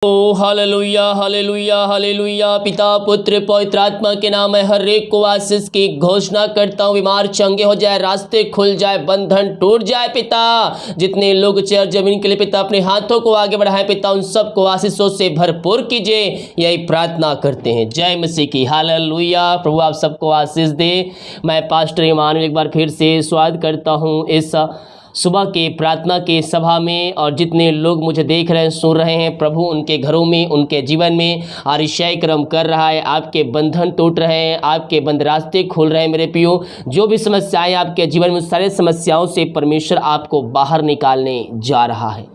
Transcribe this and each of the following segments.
ओ hallelujah hallelujah hallelujah. पिता पुत्र पवित्र आत्मा के नाम में हर एक को आशीष की घोषणा करता हूँ। बीमार चंगे हो जाए, रास्ते खुल जाए, बंधन टूट जाए। पिता जितने लोग चेयर जमीन के लिए पिता अपने हाथों को आगे बढ़ाएं पिता, उन सबको आशीषों से भरपूर कीजिए, यही प्रार्थना करते हैं। जय मसीह की। हालेलुया। प्रभु आप सबको आशीष दे। मैं पास्टर इमानुएल एक बार फिर से स्वागत करता हूँ इस सुबह के प्रार्थना के सभा में। और जितने लोग मुझे देख रहे हैं, सुन रहे हैं, प्रभु उनके घरों में, उनके जीवन में आरिशाई क्रम कर रहा है। आपके बंधन टूट रहे हैं, आपके बंद रास्ते खुल रहे हैं। मेरे प्रियो, जो भी समस्याएं आपके जीवन में, सारे समस्याओं से परमेश्वर आपको बाहर निकालने जा रहा है।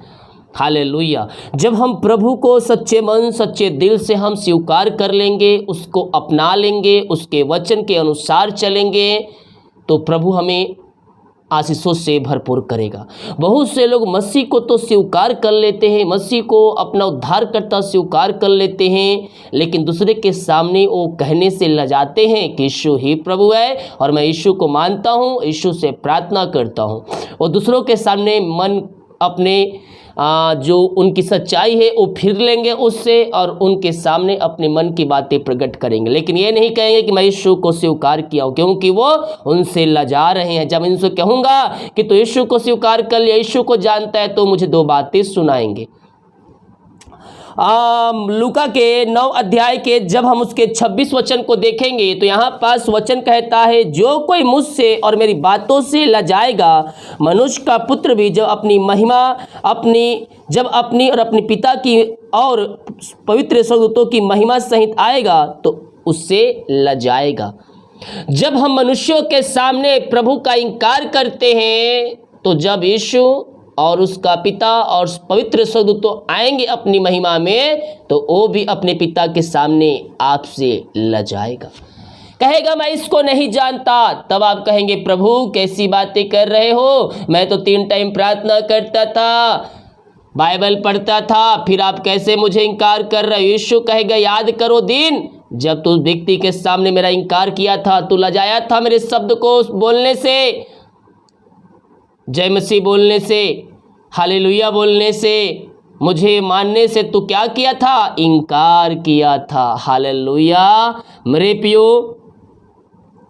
हालेलुया। जब हम प्रभु को सच्चे मन सच्चे दिल से हम स्वीकार कर लेंगे, उसको अपना लेंगे, उसके वचन के अनुसार चलेंगे, तो प्रभु हमें आशीषों से भरपूर करेगा। बहुत से लोग मसीह को तो स्वीकार कर लेते हैं, मसीह को अपना उद्धारकर्ता स्वीकार कर लेते हैं, लेकिन दूसरे के सामने वो कहने से लजाते हैं कि यीशु ही प्रभु है और मैं यीशु को मानता हूँ, यीशु से प्रार्थना करता हूँ। और दूसरों के सामने मन अपने जो उनकी सच्चाई है वो फिर लेंगे उससे, और उनके सामने अपने मन की बातें प्रकट करेंगे, लेकिन ये नहीं कहेंगे कि मैं यीशु को स्वीकार किया हूँ, क्योंकि वो उनसे लजा रहे हैं। जब इनसे कहूँगा कि तो यीशु को स्वीकार कर लिया, यीशु को जानता है, तो मुझे दो बातें सुनाएंगे। लूका के 9 अध्याय के जब हम उसके 26 वचन को देखेंगे, तो यहाँ पास वचन कहता है, जो कोई मुझसे और मेरी बातों से लजाएगा, मनुष्य का पुत्र भी जब अपनी महिमा अपनी और अपने पिता की और पवित्र स्वर्गदूतों की महिमा सहित आएगा, तो उससे लजाएगा। जब हम मनुष्यों के सामने प्रभु का इनकार करते हैं, तो जब यीशु और उसका पिता और पवित्र स्वर्गदूत आएंगे अपनी महिमा में, तो वो भी अपने पिता के सामने आपसे लजाएगा, कहेगा मैं इसको नहीं जानता। तब आप कहेंगे प्रभु कैसी बातें कर रहे हो, मैं तो 3 टाइम प्रार्थना करता था, बाइबल पढ़ता था, फिर आप कैसे मुझे इनकार कर रहे हो। यीशु कहेगा याद करो दिन जब तू व्यक्ति के सामने मेरा इनकार किया था, तू लजाया था मेरे शब्द को बोलने से, जय मसीह बोलने से, हालेलुया बोलने से, मुझे मानने से तू क्या किया था, इनकार किया था। हालेलुया। मेरे प्रियो,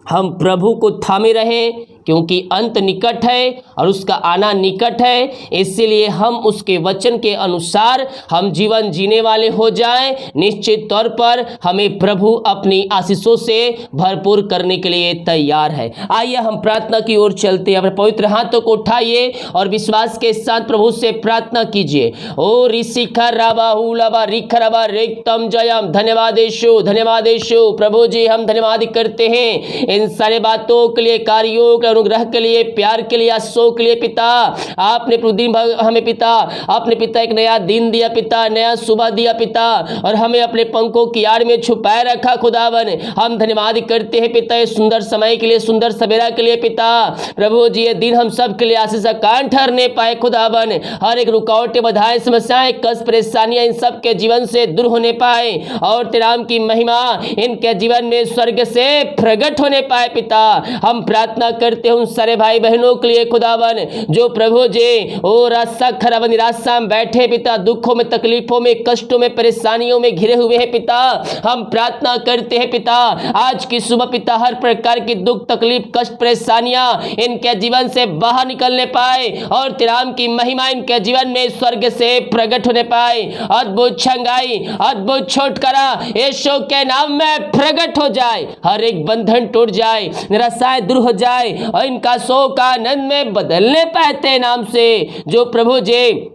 हम प्रभु को थामे रहें, क्योंकि अंत निकट है और उसका आना निकट है। इसीलिए हम उसके वचन के अनुसार हम जीवन जीने वाले हो जाएं। निश्चित तौर पर हमें प्रभु अपनी आशीषों से भरपूर करने के लिए तैयार है। आइए हम प्रार्थना की ओर चलते हैं। अपने पवित्र हाथों को उठाइए और विश्वास के साथ प्रभु से प्रार्थना कीजिए। ओ ऋषिखर राबा हुलाबा रिखरबा रेक्तम जयम। धन्यवाद यीशु, धन्यवाद यीशु। प्रभु जी हम धन्यवाद करते हैं इन सारे बातों के लिए, कार्यों के अनुग्रह के लिए, प्यार के लिए, आशीषों के लिए। पिता आपने दिन भर हमें पिता अपने पिता एक नया दिन दिया पिता, नया सुबह दिया पिता, और हमें अपने पंखों की आड़ में छुपाए रखा खुदावन। हम धन्यवाद करते हैं पिता इस सुंदर समय के लिए, सुंदर सवेरा के लिए पिता। प्रभु जी ये दिन हम सब के लिए आशीष का कान ठहरने पाए खुदावन। हर एक रुकावटें, बाधाएं, समस्याएं, कष्ट, परेशानियां इन सब के जीवन से दूर होने पाए, और तेरे नाम की महिमा इनके जीवन में स्वर्ग से प्रकट होने पाए पिता। हम प्रार्थना करते हैं उन सारे भाई बहनों के लिए खुदावन, जो प्रभु जी ओ रास्ता खराब निराशा में बैठे पिता, दुखों में, तकलीफों में, कष्टों में, परेशानियों में घिरे हुए हैं पिता। हम प्रार्थना करते हैं पिता आज की सुबह पिता हर प्रकार की दुख, तकलीफ, कष्ट, परेशानियां इनके जीवन से बाहर निकलने पाए, और तेरे नाम की महिमा इनके जीवन में स्वर्ग से प्रकट होने पाए। अद्भुत छंगाई, अद्भुत छुटकारा यीशु के नाम में प्रकट हो जाए। हर एक बंधन टूट जाए, निराशाएं दूर हो जाए, और इनका शोक आनंद में बदलने पाते नाम से, जो प्रभु जी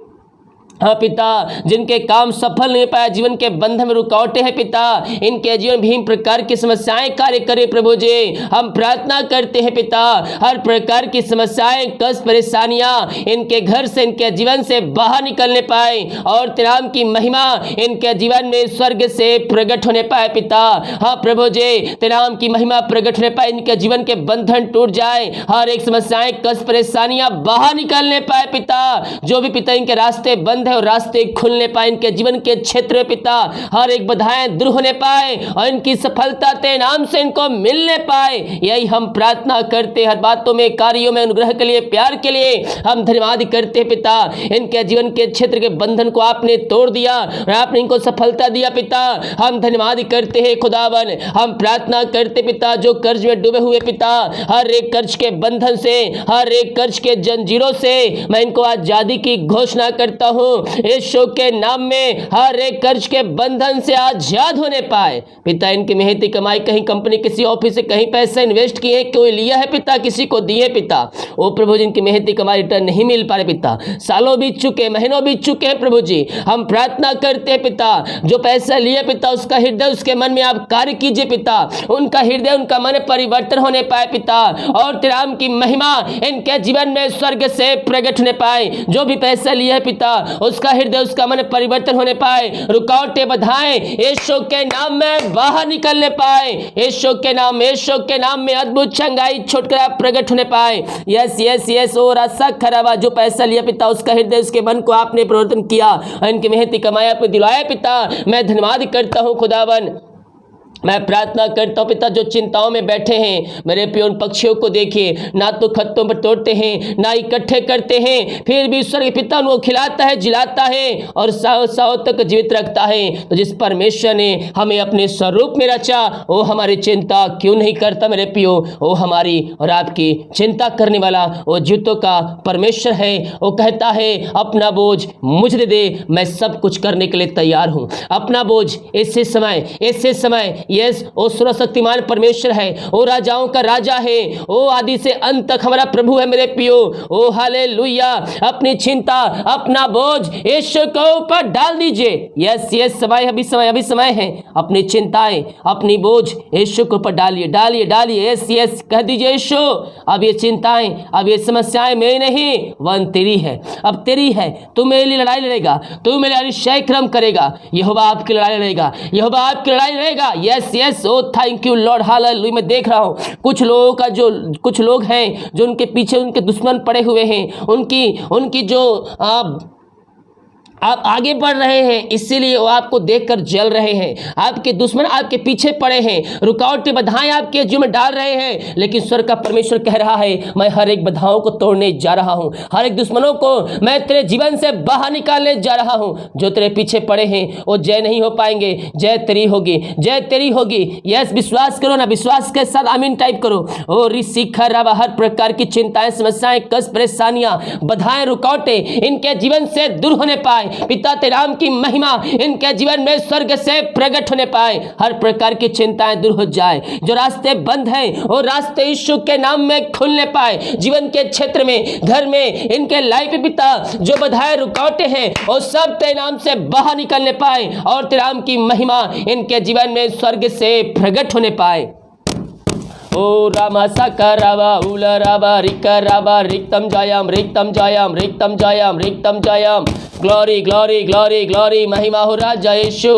हाँ पिता जिनके काम सफल नहीं पाया, जीवन के बंधन में रुकावटें हैं पिता, इनके जीवन भीम प्रकार की समस्याएं कार्य करे प्रभु जी। हम प्रार्थना करते हैं पिता हर प्रकार की समस्याएं, कष्ट, परेशानियां इनके घर से, इनके जीवन से बाहर निकलने पाए, और तेरे नाम की महिमा इनके जीवन में स्वर्ग से प्रकट होने पाए पिता। हाँ प्रभु जी तेरे नाम की महिमा प्रकट होने पाए, इनके जीवन के बंधन टूट जाए, हर एक समस्याएं, कष्ट, परेशानियां बाहर निकलने पाए पिता। जो भी पिता इनके रास्ते बंद है और रास्ते खुलने पाए इनके जीवन के क्षेत्र में पिता। हर एक बाधाएं दूर होने पाए और इनकी सफलता तेरे नाम से इनको मिलने पाए, यही हम प्रार्थना करते। हर बातों में, कार्यों में अनुग्रह के लिए, प्यार के लिए हम धन्यवाद करते पिता। इनके जीवन के क्षेत्र के बंधन को आपने तोड़ दिया और आपने इनको सफलता दिया पिता। हम धन्यवाद करते हैं खुदावन। हम प्रार्थना करते पिता, जो कर्ज में डूबे हुए पिता, हर एक कर्ज के बंधन से, हर एक कर्ज के जंजीरों से मैं इनको आजादी की घोषणा करता हूं यीशु के नाम में। हर एक कर्ज के बंधन से आजाद होने पाए पिता। इनकी मेहनती कमाई, कहीं कंपनी, किसी ऑफिस से कहीं पैसे इन्वेस्ट किए, कोई लिया है पिता, किसी को दिए पिता। ओ प्रभु जी, इनकी मेहनती कमाई रिटर्न नहीं मिल पा रहे पिता। सालों बीत चुके, महीनों बीत चुके हैं प्रभु जी। हम प्रार्थना करते हैं पिता, जो पैसा लिए पिता, उसका हृदय, उसके मन में आप कार्य कीजिए पिता। उनका हृदय, उनका मन परिवर्तन होने पाए पिता, और तेरे नाम की महिमा इनके जीवन में स्वर्ग से प्रकट होने पाए। जो भी पैसा लिया है पिता, उसका हृदय, उसका मन परिवर्तन होने पाए। रुकावटें, बाधाएं यीशु के नाम में बाहर निकलने पाए। यीशु के नाम, यीशु के नाम में अद्भुत चंगाई, छुटकारा प्रकट होने पाए। Yes yes yes. और आशा खराबा, जो पैसा लिया पिता, उसका हृदय, उसके मन को आपने परिवर्तन किया, इनकी मेहनती कमाई आपने दिलाया पिता। मैं धन्यवाद करता हूँ खुदावन। मैं प्रार्थना करता हूँ पिता, जो चिंताओं में बैठे हैं मेरे प्योर पक्षियों को देखिए, ना तो खत्तों पर तोड़ते हैं, ना इकट्ठे करते हैं, फिर भी ईश्वर के पिता उनको खिलाता है, जिलाता है और सालों सालों तक जीवित रखता है। तो जिस परमेश्वर ने हमें अपने स्वरूप में रचा, वो हमारी चिंता क्यों नहीं करता मेरे प्यो? वो हमारी और आपकी चिंता करने वाला वो जीवितों का परमेश्वर है। वो कहता है, अपना बोझ मुझे दे दे, मैं सब कुछ करने के लिए तैयार हूँ। अपना बोझ ऐसे समय यस, वो सर्वशक्तिमान परमेश्वर है, वो राजाओं का राजा है, वो आदि से अंत तक हमारा प्रभु है मेरे पियो। ओ हालेलुया। अपनी चिंता, अपना बोझ यीशु के ऊपर डाल दीजिए। यस यस, अभी समय है। अपनी चिंताएं, अपनी बोझ यीशु के ऊपर डालिए, डालिए, डालिए। यस यस, कह दीजिए यीशु, अब ये चिंताएं, अब ये समस्याएं मेरी नहीं, वन तेरी है। अब तेरी है, तू मेरे लिए लड़ाई लड़ेगा, तू मेरे लिए निश्चय क्रम करेगा। यहोवा आपकी लड़ाई लड़ेगा, यहोवा आपकी लड़ाई लड़ेगा। Yes yes, oh thank you Lord, hallelujah. मैं देख रहा हूँ कुछ लोगों का, जो कुछ लोग हैं जो उनके पीछे उनके दुश्मन पड़े हुए हैं, उनकी जो आप आगे बढ़ रहे हैं, इसीलिए वो आपको देखकर जल रहे हैं। आपके दुश्मन आपके पीछे पड़े हैं, रुकावटें, बाधाएं आपके जीवन में डाल रहे हैं, लेकिन स्वर्ग का परमेश्वर कह रहा है, मैं हर एक बाधाओं को तोड़ने जा रहा हूं, हर एक दुश्मनों को मैं तेरे जीवन से बाहर निकालने जा रहा हूं। जो तेरे पीछे पड़े हैं वो जय नहीं हो पाएंगे, जय तेरी होगी, जय तेरी होगी। यस, विश्वास करो ना, विश्वास के साथ आमीन टाइप करो। ओ रिशिखर, हर प्रकार की चिंताएं, समस्याएं, कष्ट, परेशानियां, बाधाएं, रुकावटें इनके जीवन से दूर होने पाए पिता। तेरे नाम की महिमा इनके जीवन में स्वर्ग से प्रकट होने पाए। हर प्रकार की चिंताएं दूर हो जाए, जो रास्ते बंद हैं वो रास्ते यीशु के नाम में खुलने पाए। जीवन के क्षेत्र में, घर में, इनके लाइफ में पिता, जो बाधाएं, रुकावटें हैं वो सब तेरे नाम से बाहर निकलने पाए और तेरे नाम की महिमा इनके जीवन में स्वर्ग से प्रकट होने पाए। ओ रामा सकरावा उलरावा रिकरावा रिक्तम जायाम, रिक्तम जायाम, रिक्तम जायाम, रिक्तम जायाम। ग्लोरी ग्लोरी ग्लोरी ग्लोरी, महिमा हो राजा यीशु।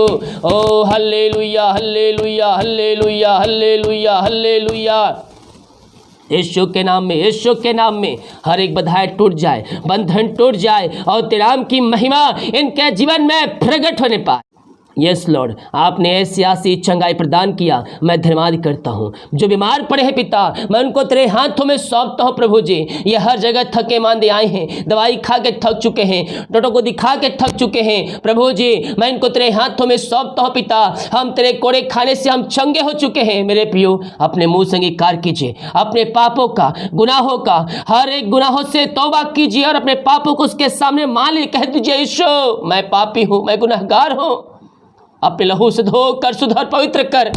ओ हल्लेलुया हल्लेलुया हल्लेलुया हल्लेलुया हल्लेलुया। यीशु के नाम में, यीशु के नाम में हर एक बाधाएं टूट जाए, बंधन टूट जाए और तेरे नाम की महिमा इनके जीवन में प्रकट होने पाए। यस लॉर्ड, आपने ऐसी आसी चंगाई प्रदान किया, मैं धन्यवाद करता हूँ। जो बीमार पड़े हैं पिता, मैं उनको तेरे हाथों में सौंपता हूँ प्रभु जी। ये हर जगह थके मांदे आए हैं, दवाई खा के थक चुके हैं, डॉक्टर को दिखा के थक चुके हैं प्रभु जी, मैं इनको तेरे हाथों में सौंपता हूँ पिता। हम तेरे कोड़े खाने से हम चंगे हो चुके हैं मेरे प्रियो। अपने मुँह से अंगीकार कीजिए, अपने पापों का, गुनाहों का, हर एक गुनाहों से तौबा कीजिए और अपने पापों को उसके सामने मान ली। कह दीजिए यीशु, मैं पापी हूँ, मैं गुनहगार हूँ, अपने लहू से धोकर सुधार, पवित्र कर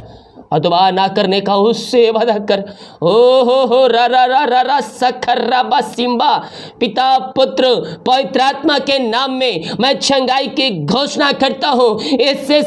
और दोबारा ना करने का उससे वादा कर। हो रा रा रा रा रा सखर्रा बा सिम्बा। पिता, पुत्र, पवित्र आत्मा के नाम में मैं चंगाई की घोषणा करता हूँ। इससे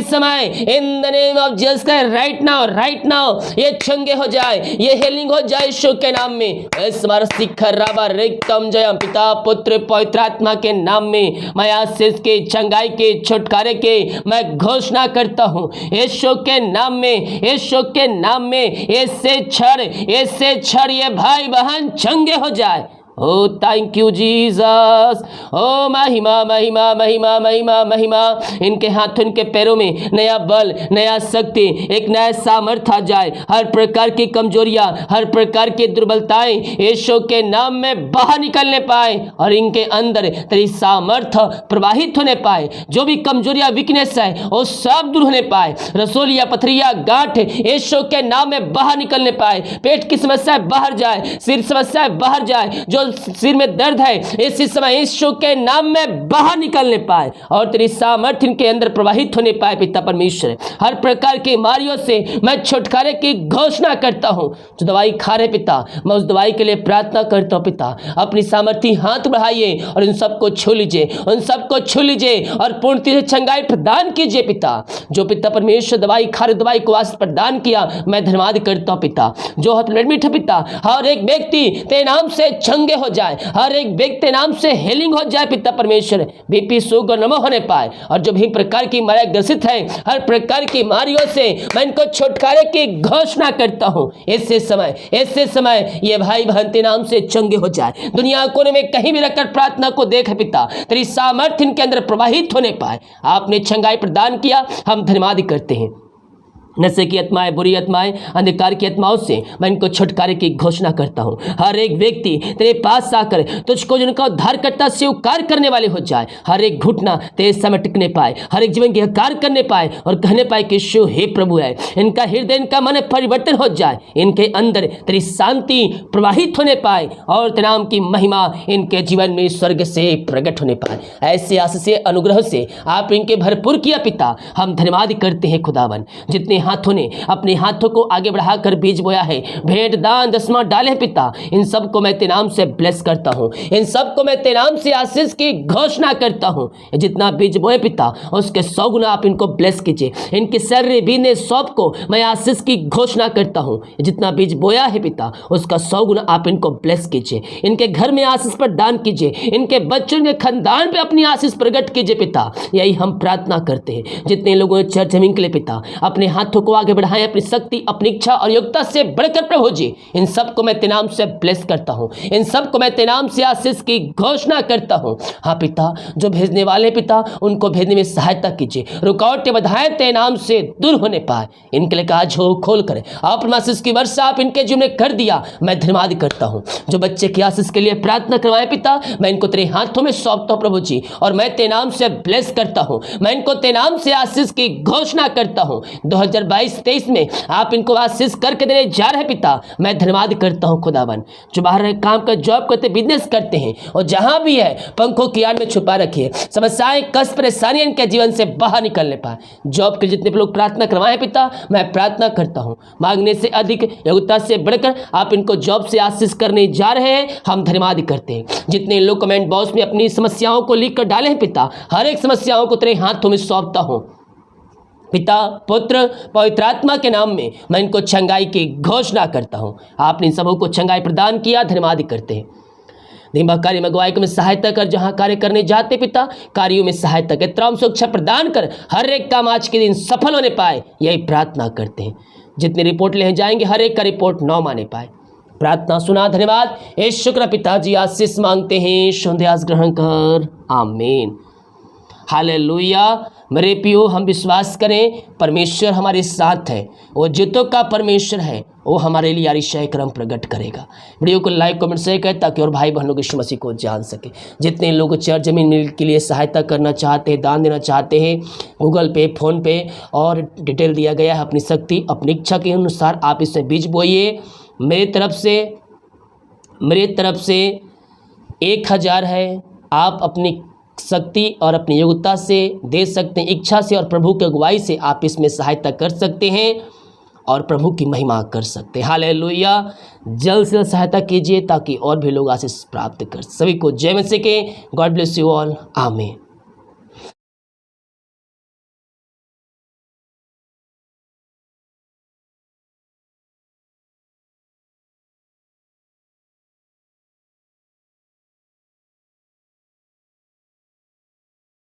समय in the name of Jesus right now ये चंगे हो जाए, ये हीलिंग हो जाए यीशु के नाम में। सिखर्राबा रिक्तम जयम। पिता, पुत्र, पवित्र आत्मा के नाम में मैं आशीष के, चंगाई के, छुटकारे के मैं घोषणा करता हूँ यीशु के नाम में, यीशु के नाम में। ऐसे क्षण ये भाई बहन चंगे हो जाए ओ थैंक यू जीसस। ओ महिमा महिमा महिमा महिमा महिमा। इनके हाथों इनके पैरों में नया बल, नया शक्ति, एक नया सामर्थ्य आ जाए। हर प्रकार की कमजोरियां, हर प्रकार की दुर्बलताएं यीशु के नाम में बाहर निकलने पाए और इनके अंदर तेरी सामर्थ्य प्रवाहित होने पाए। जो भी कमजोरियां, वीकनेस है वो सब दूर होने पाए। रसोलिया, पथरिया, गांठ यीशु के नाम में बाहर निकलने पाए। पेट की समस्या बाहर जाए, सिर समस्या बाहर जाए, जो सिर में दर्द है इसी समय यीशु के नाम में बाहर निकलने पाए और तेरी सामर्थ्य इनके अंदर प्रवाहित होने पाए। पिता परमेश्वर, हर प्रकार की बीमारियों से मैं छुटकारे की घोषणा करता हूं। जो दवाई खा रहे पिता, मैं उस दवाई के लिए प्रार्थना करता हूं। पिता अपनी सामर्थ्य हाथ बढ़ाइए और इन सबको छू लीजिए, उन सबको छू लीजिए और पूर्णतः से चंगाई प्रदान कीजिए। पिता जो पिता परमेश्वर दवाई खा रहे, दवाई को आशीष प्रदान किया, मैं धन्यवाद करता हूं। पिता जो एडमिट है पिता, हर एक व्यक्ति तेरे नाम से चंगे हो जाए, हर एक व्यक्ति तेरे नाम से हीलिंग हो जाए। पिता परमेश्वर बीपी, शुगर नमो होने पाए और जो भी प्रकार की बीमारियां ग्रसित है, हर प्रकार की बीमारियों से मैं इनको छुटकारे की घोषणा करता हूं। ऐसे समय ये भाई बहन तेरे नाम से चंगे हो जाए। दुनिया कोने में कहीं भी रखकर प्रार्थना को देख पिता, तेरी सामर्थ्य इनके अंदर प्रवाहित होने पाए। आपने चंगाई प्रदान किया, हम धन्यवाद करते हैं। नशे की आत्माएं, बुरी आत्माएं, अंधकार की आत्माओं से मैं इनको छुटकारे की घोषणा करता हूं। हर एक व्यक्ति तेरे पास आकर तुझको जिनका उद्धारकर्ता स्वीकार करने वाले हो जाए। हर एक घुटना तेरे समय टिकने पाए, हर एक जीवन की हकार करने पाए और कहने पाए कि यीशु हे प्रभु है। इनका हृदय, इनका मन परिवर्तन हो जाए, इनके अंदर तेरी शांति प्रवाहित होने पाए और तेरे नाम की महिमा इनके जीवन में स्वर्ग से प्रकट होने पाए। ऐसे आशीष से, अनुग्रह से आप इनके भरपूर किया पिता, हम धन्यवाद करते हैं खुदावन। जितने हाथों ने अपने हाथों को आगे बढ़ाकर बीज बोया है, भेंट, दान, दसवां डाले पिता, इन सबको मैं तेरे नाम से ब्लेस करता हूं। इन सबको मैं तेरे नाम से आशीष की घोषणा करता हूं। जितना बीज बोए पिता, उसके 100 गुना आप इनको ब्लेस कीजिए। इनके शरीर, बीने, सौंप को मैं आशीष की घोषणा करता हूं। जितना बीज बोया है पिता, उसका 100 गुना आप इनको ब्लेस कीजिए। इनके घर में आशीष प्रदान कीजिए, इनके बच्चों के खानदान पे अपनी आशीष प्रकट कीजिए पिता। यही हम प्रार्थना करते हैं। जितने लोगों ने चर्च जमीन के लिए पिता अपने हाथों को आगे बढ़ाएं, अपनी शक्ति, अपनी इच्छा और योग्यता से बढ़कर प्रभु जी, इन सबको मैं तेरे नाम से ब्लेस करता हूं। इन सबको मैं तेरे नाम से आशीष की घोषणा करता हूं। हाँ पिता, जो भेजने वाले पिता, उनको भेजने में सहायता कीजिए। रुकावटें, बाधाएं तेरे नाम से दूर होने पाए। इनके लिए कहा झोल खोल कर अपनी आशीष की वर्षा आप इनके जीवन में कर दिया, मैं धन्यवाद करता हूं। जो बच्चे की आशीष के लिए प्रार्थना करवाएं पिता, मैं इनको तेरे हाथों में सौंपता हूं प्रभु जी, और मैं तेरे नाम से ब्लेस करता हूं। मैं इनको तेरे नाम से आशीष की घोषणा करता हूं। 2022-23 में आप इनको आशीष करके देने जा रहे पिता, मैं धन्यवाद करता हूं खुदावन। जो बाहर काम कर, जॉब करते, बिजनेस करते हैं और जहां भी है पंखों की आड़ में छुपा रखिए। समस्याएं, कष्ट, परेशानियां इनके जीवन से बाहर निकलने पाए। जॉब के जितने लोग प्रार्थना करवाएं पिता, मैं प्रार्थना करता हूं, मांगने से अधिक, योग्यता से बढ़कर आप इनको जॉब से आशीष करने जा रहे हैं, हम धन्यवाद करते हैं। जितने लोग कमेंट बॉक्स में अपनी समस्याओं को लिख कर डाले हैं पिता, हर एक समस्याओं को तेरे हाथों में सौंपता हूं पिता, पुत्र, पवित्र आत्मा के नाम में मैं इनको चंगाई की घोषणा करता हूं। आपने इन सबों को चंगाई प्रदान किया, धन्यवाद करते हैं। दिमाग कार्य में अगुवाई में सहायता कर, जहां कार्य करने जाते पिता, कार्यों में सहायता कर, त्राम सुरक्षा प्रदान कर, हर एक काम आज के दिन सफल होने पाए, यही प्रार्थना करते हैं। जितनी रिपोर्ट ले जाएंगे, हर एक का रिपोर्ट 9 माने पाए। प्रार्थना सुना, धन्यवाद। ए शुक्र पिताजी, आशीष मांगते हैं, संध्यास ग्रहण कर, आमीन। हालेलुया। मेरे प्रियो, हम विश्वास करें परमेश्वर हमारे साथ है, वो जितों का परमेश्वर है, वो हमारे लिए अतिशय कर्म प्रकट करेगा। वीडियो को लाइक, कमेंट, शेयर करें ताकि और भाई बहन लोग यीशु मसीह को जान सके। जितने लोग चर्च जमीन मिल के लिए सहायता करना चाहते हैं, दान देना चाहते हैं, गूगल पे, फोन पे और डिटेल दिया गया है। अपनी शक्ति, अपनी इच्छा के अनुसार आप इसमें बीज बोइए। मेरी तरफ से 1000 है, आप अपनी शक्ति और अपनी योग्यता से दे सकते हैं, इच्छा से और प्रभु की अगुवाई से आप इसमें सहायता कर सकते हैं और प्रभु की महिमा कर सकते हैं। हालेलुया। जल्द से जल्द सहायता कीजिए ताकि और भी लोग आशीष प्राप्त कर। सभी को जय मसीह के। गॉड ब्लेस यू ऑल, आमीन।